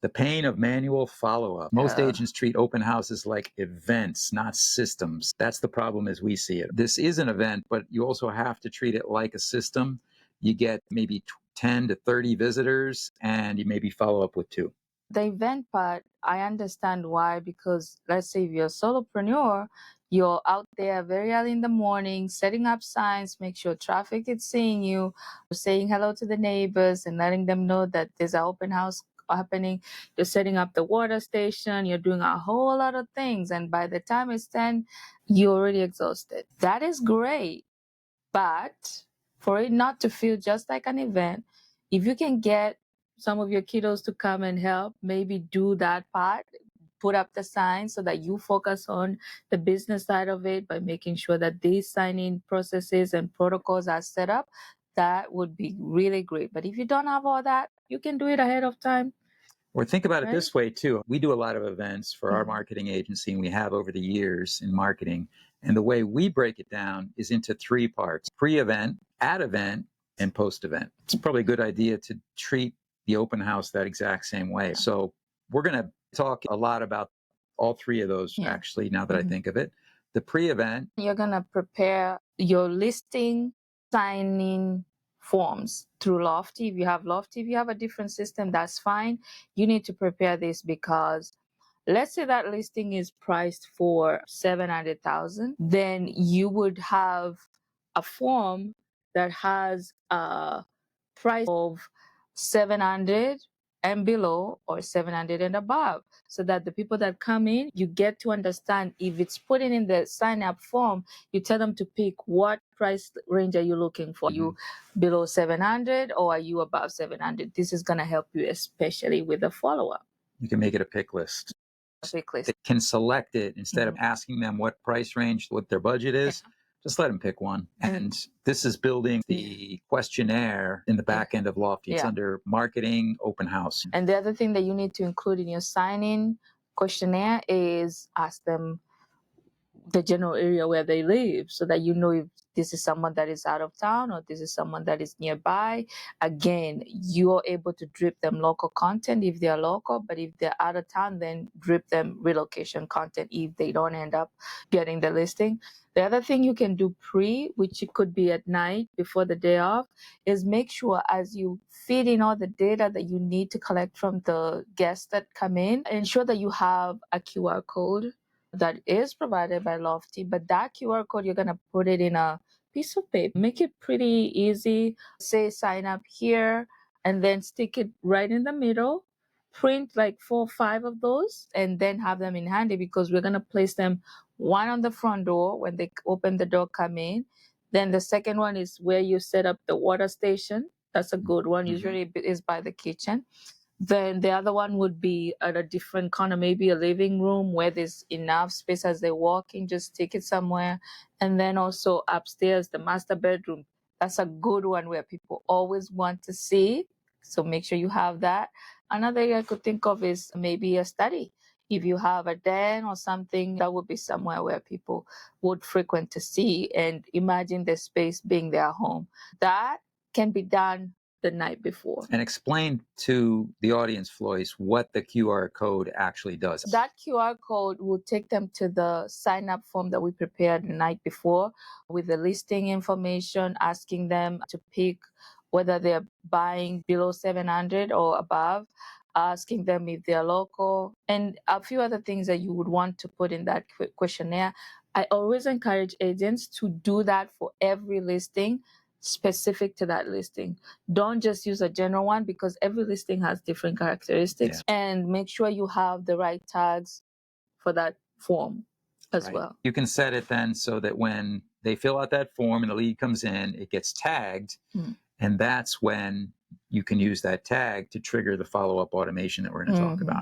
The pain of manual follow-up. Most Yeah. agents treat open houses like events, not systems. That's the problem as we see it. This is an event, but you also have to treat it like a system. You get maybe 10 to 30 visitors, and you maybe follow up with 2. The event part, I understand why, because let's say if you're a solopreneur, you're out there very early in the morning, setting up signs, make sure traffic is seeing you, saying hello to the neighbors and letting them know that there's an open house happening. You're setting up the water station, you're doing a whole lot of things. And by the time it's 10, you're already exhausted. That is great. But for it not to feel just like an event, if you can get some of your kiddos to come and help, maybe do that part, put up the signs so that you focus on the business side of it by making sure that these signing processes and protocols are set up, that would be really great. But if you don't have all that, you can do it ahead of time. Or think about it Right. this way, too. We do a lot of events for our Mhm. marketing agency, and we have over the years in marketing. And the way we break it down is into 3 parts: pre-event, at event, and post-event. It's probably a good idea to treat the open house that exact same way. So we're going to talk a lot about all 3 of those, Yeah. actually, now that I think of it. The pre-event, You're going to prepare your listing signing forms through Lofty. If you have Lofty, if you have a different system, that's fine. You need to prepare this because let's say that listing is priced for 700,000, then you would have a form that has a price of 700 and below or 700 and above, so that the people that come in, you get to understand if it's put in the sign up form, you tell them to pick what price range are you looking for. Are you below 700 or are you above 700? This is going to help you, especially with the follow-up. you can make it a pick list. Pick list. They can select it instead of asking them what price range, what their budget is. Just let them pick one. And this is building the questionnaire in the back end of Lofty. It's under marketing, open house. And the other thing that you need to include in your sign-in questionnaire is ask them the general area where they live, so that you know if this is someone that is out of town or this is someone that is nearby. Again, you're able to drip them local content if they're local, but if they're out of town, then drip them relocation content if they don't end up getting the listing. The other thing you can do which it could be at night before the day off, is make sure as you feed in all the data that you need to collect from the guests that come in, ensure that you have a QR code that is provided by Lofty, but that QR code, you're going to put it in a piece of paper. Make it pretty easy. Say sign up here and then stick it right in the middle. Print like 4 or 5 of those and then have them in handy, because we're going to place them one on the front door when they open the door, come in. Then the second one is where you set up the water station. That's a good one. Usually it is by the kitchen. Then the other one would be at a different corner, maybe a living room where there's enough space as they walk in, just take it somewhere. And then also upstairs, the master bedroom. That's a good one where people always want to see. So make sure you have that. Another area I could think of is maybe a study. If you have a den or something, that would be somewhere where people would frequent to see, and imagine the space being their home. That can be done the night before. And explain to the audience, Floyce, what the QR code actually does. That QR code will take them to the sign up form that we prepared the night before with the listing information, asking them to pick whether they're buying below 700 or above, asking them if they're local, and a few other things that you would want to put in that questionnaire. I always encourage agents to do that for every listing, specific to that listing. Don't just use a general one, because every listing has different characteristics. And make sure you have the right tags for that form as well. You can set it then so that when they fill out that form and the lead comes in, it gets tagged. And that's when you can use that tag to trigger the follow-up automation that we're going to talk about.